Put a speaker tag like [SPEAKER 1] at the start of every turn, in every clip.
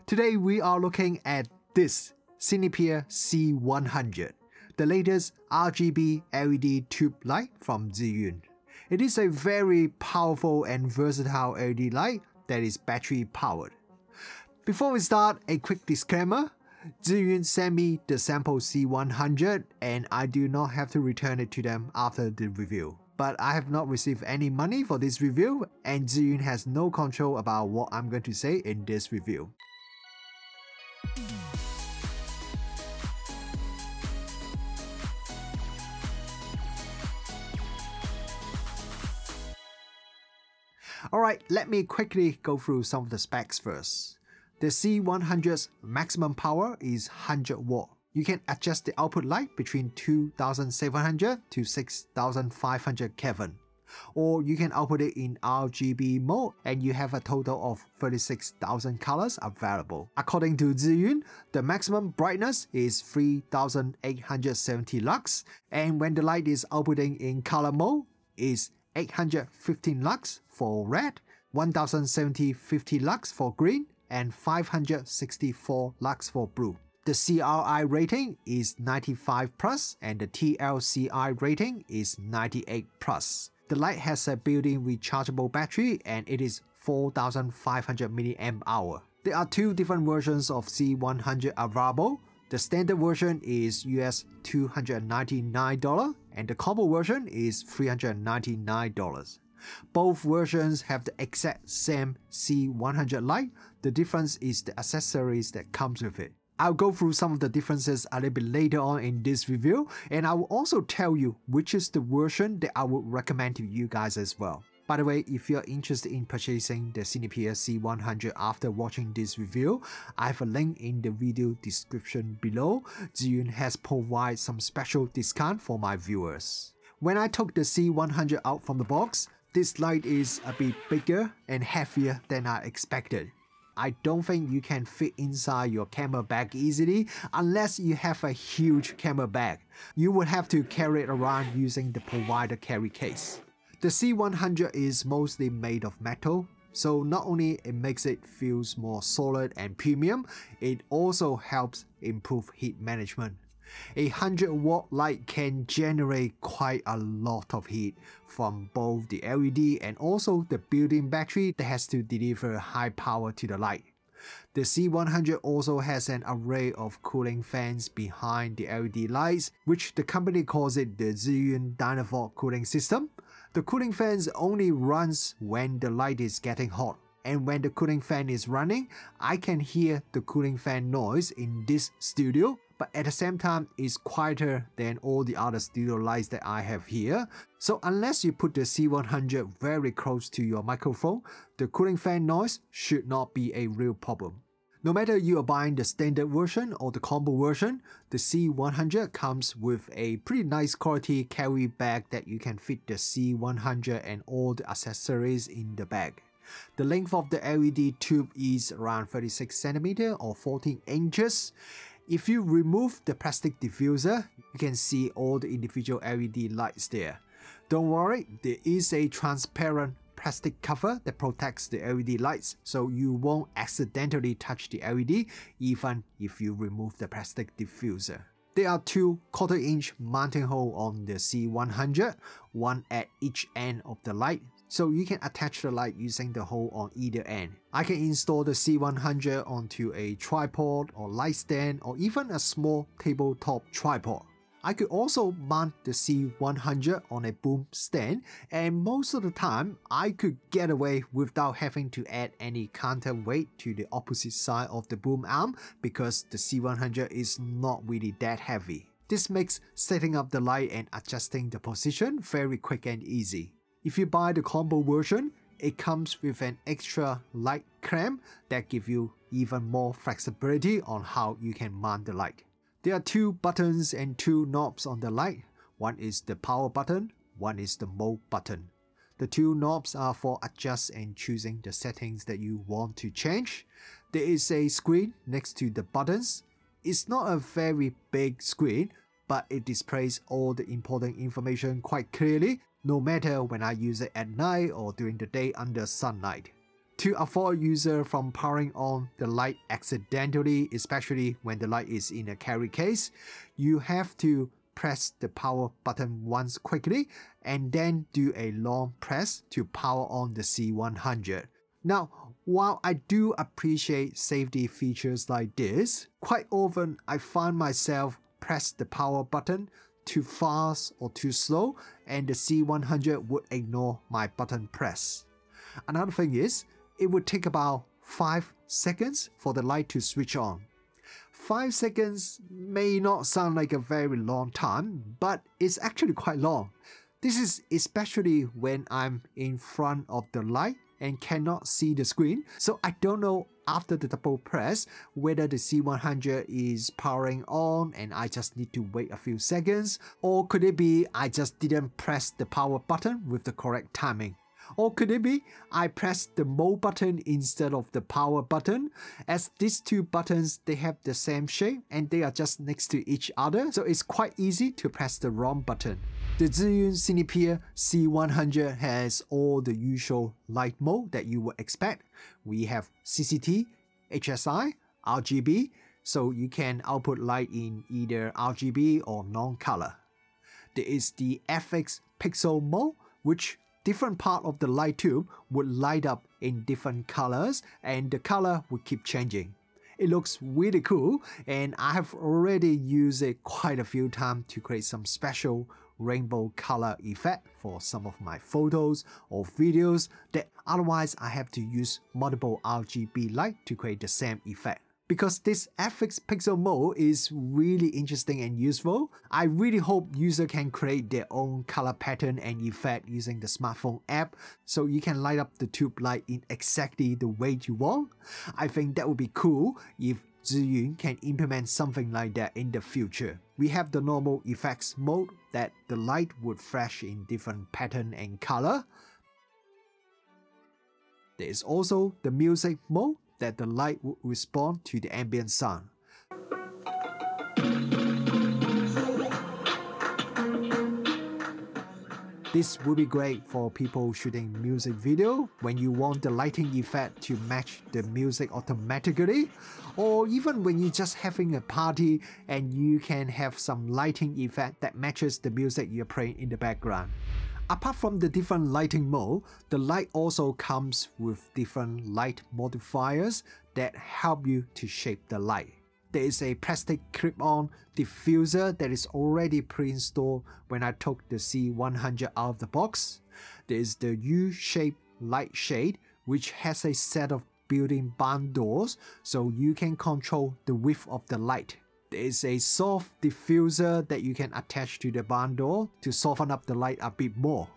[SPEAKER 1] Today we are looking at this Cinepeer C100, the latest RGB LED tube light from Zhiyun. It is a very powerful and versatile LED light that is battery powered. Before we start, a quick disclaimer. Zhiyun sent me the sample C100 and I do not have to return it to them after the review. But I have not received any money for this review and Zhiyun has no control about what I'm going to say in this review. Alright, let me quickly go through some of the specs first. The C100's maximum power is 100 watt. You can adjust the output light between 2700 to 6500 Kelvin. Or you can output it in RGB mode and you have a total of 36,000 colors available. According to Zhiyun, the maximum brightness is 3870 lux, and when the light is outputting in color mode is 815 lux for red, 1050 lux for green, and 564 lux for blue. The CRI rating is 95+, and the TLCI rating is 98+. The light has a built-in rechargeable battery and it is 4500 mAh. There are two different versions of C100 available. The standard version is US $299 and the combo version is $399. Both versions have the exact same C100 light, the difference is the accessories that comes with it. I'll go through some of the differences a little bit later on in this review, and I will also tell you which is the version that I would recommend to you guys as well. By the way, if you're interested in purchasing the Cinepeer C100 after watching this review, I have a link in the video description below. Zhiyun has provided some special discount for my viewers. When I took the C100 out from the box, this light is a bit bigger and heavier than I expected. I don't think you can fit inside your camera bag easily unless you have a huge camera bag. You would have to carry it around using the provided carry case. The C100 is mostly made of metal, so not only it makes it feels more solid and premium, it also helps improve heat management. A 100 watt light can generate quite a lot of heat from both the LED and also the built-in battery that has to deliver high power to the light. The C100 also has an array of cooling fans behind the LED lights, which the company calls it the Zhiyun Dynavolt cooling system. The cooling fans only runs when the light is getting hot. And when the cooling fan is running, I can hear the cooling fan noise in this studio, but at the same time it's quieter than all the other studio lights that I have here. So unless you put the C100 very close to your microphone, the cooling fan noise should not be a real problem. No matter you are buying the standard version or the combo version, the C100 comes with a pretty nice quality carry bag that you can fit the C100 and all the accessories in the bag. The length of the LED tube is around 36 cm or 14 inches. If you remove the plastic diffuser, you can see all the individual LED lights there. Don't worry, there is a transparent plastic cover that protects the LED lights, so you won't accidentally touch the LED even if you remove the plastic diffuser. There are two 1/4 inch mounting holes on the C100, one at each end of the light, so you can attach the light using the hole on either end. I can install the C100 onto a tripod or light stand or even a small tabletop tripod. I could also mount the C100 on a boom stand, and most of the time I could get away without having to add any counterweight to the opposite side of the boom arm because the C100 is not really that heavy. This makes setting up the light and adjusting the position very quick and easy. If you buy the combo version, it comes with an extra light clamp that gives you even more flexibility on how you can mount the light. There are two buttons and two knobs on the light. One is the power button, one is the mode button. The two knobs are for adjust and choosing the settings that you want to change. There is a screen next to the buttons. It's not a very big screen, but it displays all the important information quite clearly, no matter when I use it at night or during the day under sunlight. To avoid user from powering on the light accidentally, especially when the light is in a carry case, you have to press the power button once quickly and then do a long press to power on the C100. Now, while I do appreciate safety features like this, quite often I find myself press the power button too fast or too slow and the C100 would ignore my button press. Another thing is, it would take about 5 seconds for the light to switch on. 5 seconds may not sound like a very long time, but it's actually quite long. This is especially when I'm in front of the light and cannot see the screen, so I don't know after the double press whether the C100 is powering on and I just need to wait a few seconds, or could it be I just didn't press the power button with the correct timing. Or could it be I pressed the mode button instead of the power button, as these two buttons, they have the same shape and they are just next to each other, so it's quite easy to press the wrong button. The Zhiyun Cinepeer C100 has all the usual light mode that you would expect. We have CCT, HSI, RGB, so you can output light in either RGB or non-color. There is the FX pixel mode, which different part of the light tube would light up in different colors and the color would keep changing. It looks really cool and I have already used it quite a few times to create some special rainbow color effect for some of my photos or videos that otherwise I have to use multiple RGB light to create the same effect. Because this FX pixel mode is really interesting and useful, I really hope users can create their own color pattern and effect using the smartphone app so you can light up the tube light in exactly the way you want. I think that would be cool if Zhiyun can implement something like that in the future. We have the normal effects mode that the light would flash in different pattern and color. There is also the music mode that the light would respond to the ambient sound. This would be great for people shooting music video when you want the lighting effect to match the music automatically, or even when you're just having a party and you can have some lighting effect that matches the music you're playing in the background. Apart from the different lighting mode, the light also comes with different light modifiers that help you to shape the light. There is a plastic clip-on diffuser that is already pre-installed when I took the C100 out of the box. There is the U-shaped light shade, which has a set of built-in barn doors so you can control the width of the light. There is a soft diffuser that you can attach to the barn door to soften up the light a bit more.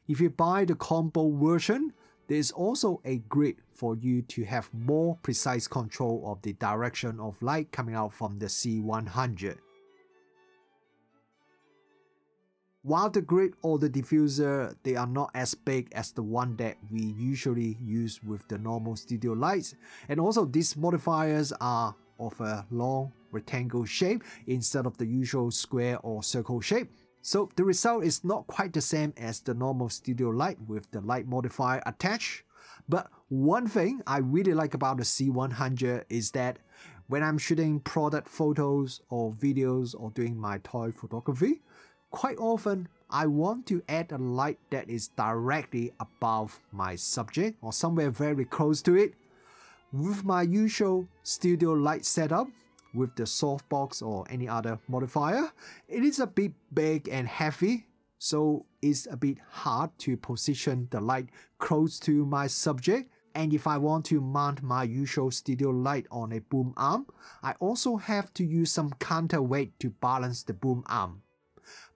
[SPEAKER 1] If you buy the combo version, there is also a grid for you to have more precise control of the direction of light coming out from the C100. While the grid or the diffuser, they are not as big as the one that we usually use with the normal studio lights, and also these modifiers are of a long rectangle shape instead of the usual square or circle shape. So the result is not quite the same as the normal studio light with the light modifier attached. But one thing I really like about the C100 is that when I'm shooting product photos or videos or doing my toy photography, quite often I want to add a light that is directly above my subject or somewhere very close to it. With my usual studio light setup, with the softbox or any other modifier, it is a bit big and heavy, so it's a bit hard to position the light close to my subject. And if I want to mount my usual studio light on a boom arm, I also have to use some counterweight to balance the boom arm.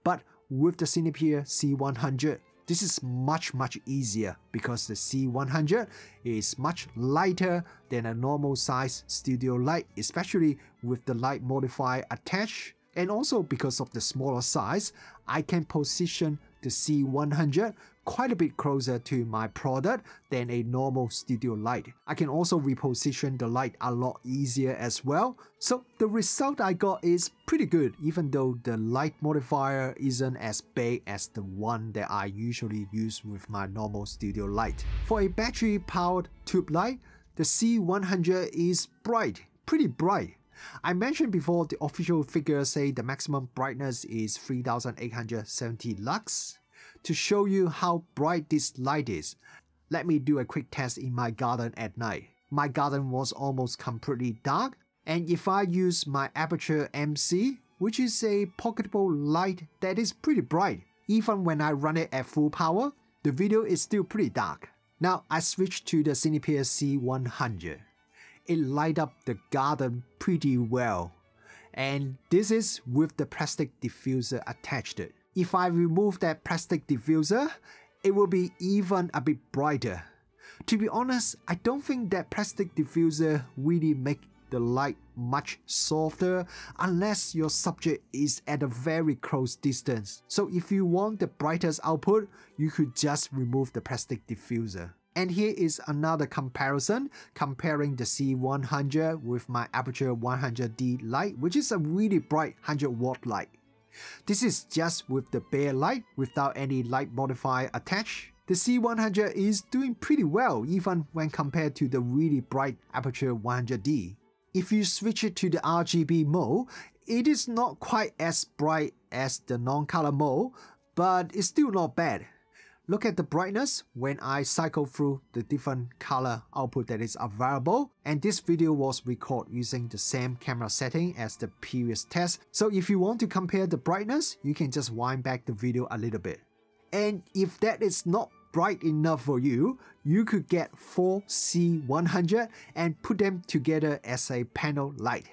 [SPEAKER 1] But with the Cinepeer C100, this is much easier because the C100 is much lighter than a normal size studio light, especially with the light modifier attached. And also because of the smaller size, I can position the C100 quite a bit closer to my product than a normal studio light. I can also reposition the light a lot easier as well. So the result I got is pretty good, even though the light modifier isn't as big as the one that I usually use with my normal studio light. For a battery powered tube light, the C100 is bright, pretty bright. I mentioned before the official figures say the maximum brightness is 3870 lux. To show you how bright this light is, let me do a quick test in my garden at night. My garden was almost completely dark, and if I use my Aperture MC, which is a pocketable light that is pretty bright, even when I run it at full power, the video is still pretty dark. Now I switched to the Cinepeer C100. It light up the garden pretty well, and this is with the plastic diffuser attached. If I remove that plastic diffuser, it will be even a bit brighter. To be honest, I don't think that plastic diffuser really make the light much softer unless your subject is at a very close distance. So if you want the brightest output, you could just remove the plastic diffuser. And here is another comparison, comparing the C100 with my Aperture 100D light, which is a really bright 100-watt light. This is just with the bare light, without any light modifier attached. The C100 is doing pretty well even when compared to the really bright Aperture 100D. If you switch it to the RGB mode, it is not quite as bright as the non-color mode, but it's still not bad. Look at the brightness when I cycle through the different color output that is available, and this video was recorded using the same camera setting as the previous test. So if you want to compare the brightness, you can just wind back the video a little bit. And if that is not bright enough for you, you could get 4 C100 and put them together as a panel light.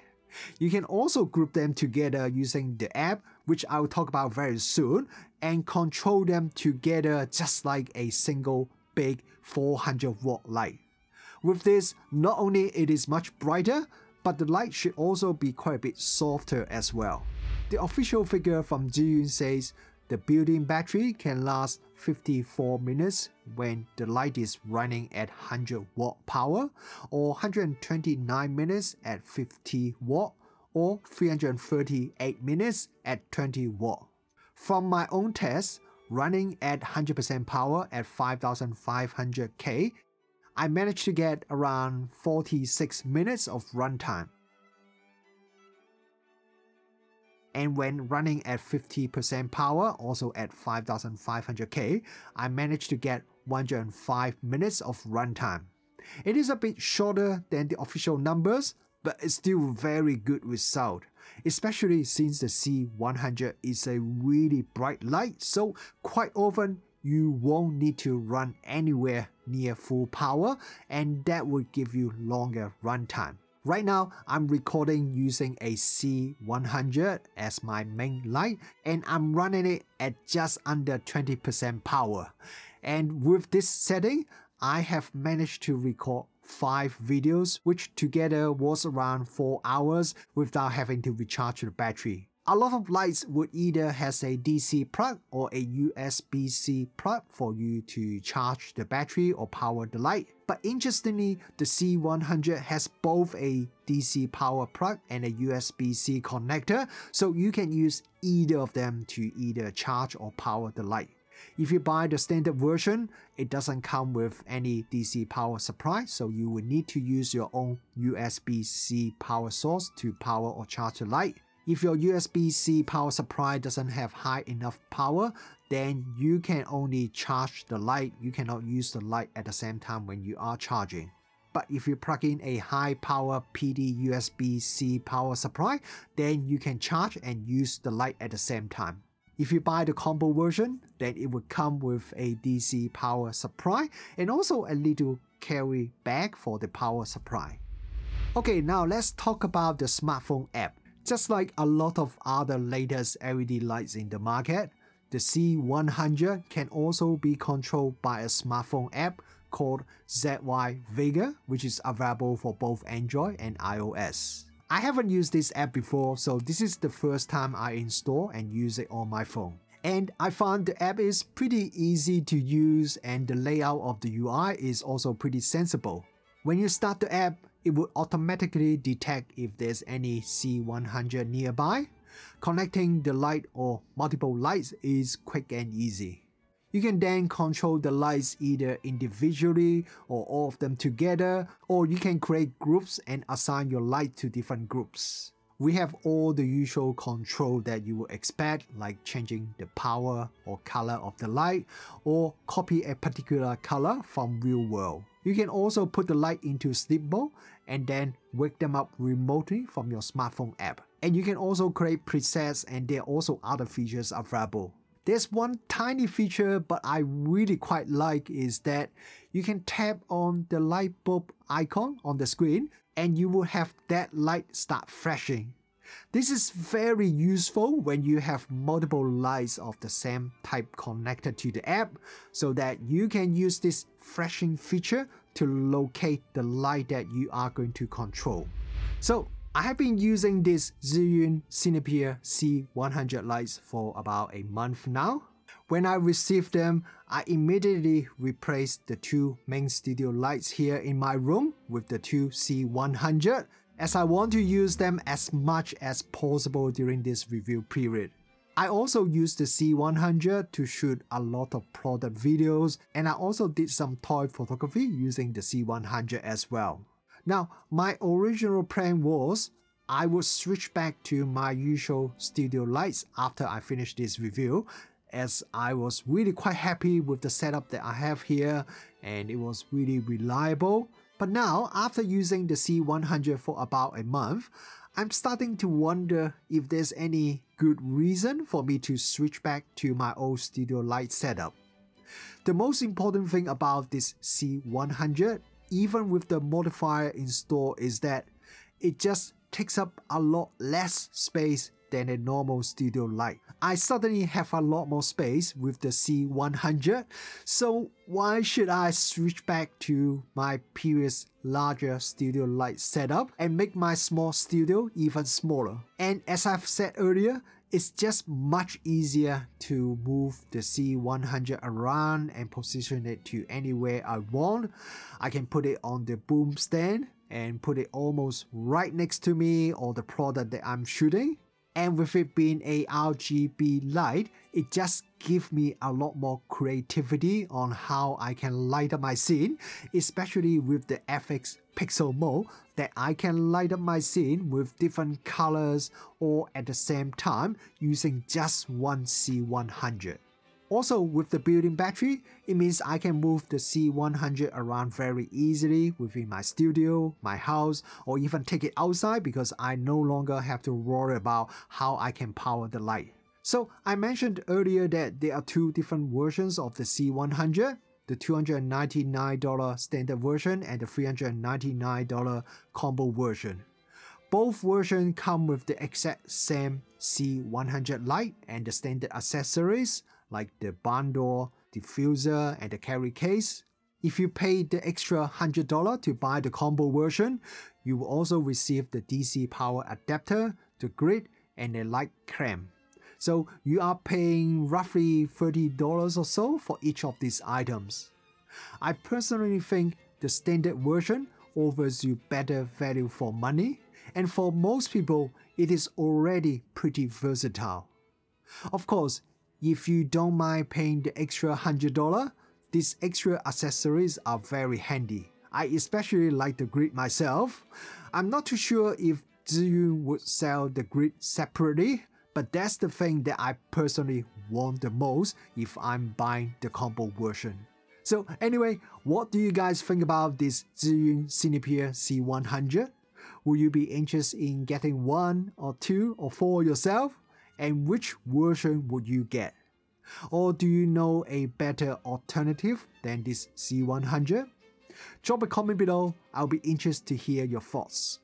[SPEAKER 1] You can also group them together using the app, which I will talk about very soon, and control them together just like a single big 400-watt light. With this, not only it is much brighter, but the light should also be quite a bit softer as well. The official figure from Zhiyun says the built-in battery can last 54 minutes when the light is running at 100-watt power, or 129 minutes at 50 watt, or 338 minutes at 20 watt. From my own test, running at 100% power at 5500K, I managed to get around 46 minutes of runtime. And when running at 50% power, also at 5500K, I managed to get 105 minutes of runtime. It is a bit shorter than the official numbers, but it's still very good result, especially since the C100 is a really bright light, so quite often you won't need to run anywhere near full power, and that will give you longer runtime. Right now, I'm recording using a C100 as my main light, and I'm running it at just under 20% power. And with this setting, I have managed to record 5 videos, which together was around 4 hours without having to recharge the battery. A lot of lights would either has a DC plug or a USB-C plug for you to charge the battery or power the light. But interestingly, the C100 has both a DC power plug and a USB-C connector, so you can use either of them to either charge or power the light. If you buy the standard version, it doesn't come with any DC power supply, so you will need to use your own USB-C power source to power or charge the light. If your USB-C power supply doesn't have high enough power, then you can only charge the light. You cannot use the light at the same time when you are charging. But if you plug in a high power PD USB-C power supply, then you can charge and use the light at the same time. If you buy the combo version, then it will come with a DC power supply and also a little carry bag for the power supply. Okay, now let's talk about the smartphone app. Just like a lot of other latest LED lights in the market, the C100 can also be controlled by a smartphone app called ZY Vega, which is available for both Android and iOS. I haven't used this app before, so this is the first time I install and use it on my phone. And I found the app is pretty easy to use and the layout of the UI is also pretty sensible. When you start the app, it will automatically detect if there's any C100 nearby. Connecting the light or multiple lights is quick and easy. You can then control the lights either individually or all of them together, or you can create groups and assign your light to different groups. We have all the usual control that you would expect, like changing the power or color of the light, or copy a particular color from real world. You can also put the light into sleep mode and then wake them up remotely from your smartphone app. And you can also create presets, and there are also other features available. There's one tiny feature but I really quite like is that you can tap on the light bulb icon on the screen and you will have that light start flashing. This is very useful when you have multiple lights of the same type connected to the app, so that you can use this flashing feature to locate the light that you are going to control. So I have been using this Zhiyun Cinepeer C100 lights for about a month now. When I received them, I immediately replaced the two main studio lights here in my room with the two C100, as I want to use them as much as possible during this review period. I also used the C100 to shoot a lot of product videos, and I also did some toy photography using the C100 as well. Now, my original plan was I would switch back to my usual studio lights after I finished this review, as I was really quite happy with the setup that I have here and it was really reliable. But now, after using the C100 for about a month, I'm starting to wonder if there's any good reason for me to switch back to my old studio light setup. The most important thing about this C100, even with the modifier installed, is that it just takes up a lot less space than a normal studio light. I suddenly have a lot more space with the C100, so why should I switch back to my previous larger studio light setup and make my small studio even smaller? And as I've said earlier, it's just much easier to move the C100 around and position it to anywhere I want. I can put it on the boom stand and put it almost right next to me or the product that I'm shooting. And with it being a RGB light, it just gives me a lot more creativity on how I can light up my scene, especially with the FX pixel mode, that I can light up my scene with different colors or at the same time using just one C100. Also, with the built-in battery, it means I can move the C100 around very easily within my studio, my house, or even take it outside because I no longer have to worry about how I can power the light. So I mentioned earlier that there are two different versions of the C100, the $299 standard version and the $399 combo version. Both versions come with the exact same C100 light and the standard accessories like the barn door, diffuser, and the carry case. If you pay the extra $100 to buy the combo version, you will also receive the DC power adapter, the grid, and a light clamp. So you are paying roughly $30 or so for each of these items. I personally think the standard version offers you better value for money, and for most people, it is already pretty versatile. Of course, if you don't mind paying the extra $100, these extra accessories are very handy. I especially like the grid myself. I'm not too sure if Zhiyun would sell the grid separately, but that's the thing that I personally want the most if I'm buying the combo version. So anyway, what do you guys think about this Zhiyun Cinepeer C100? Will you be interested in getting one or two or four yourself? And which version would you get? Or do you know a better alternative than this C100? Drop a comment below, I'll be interested to hear your thoughts.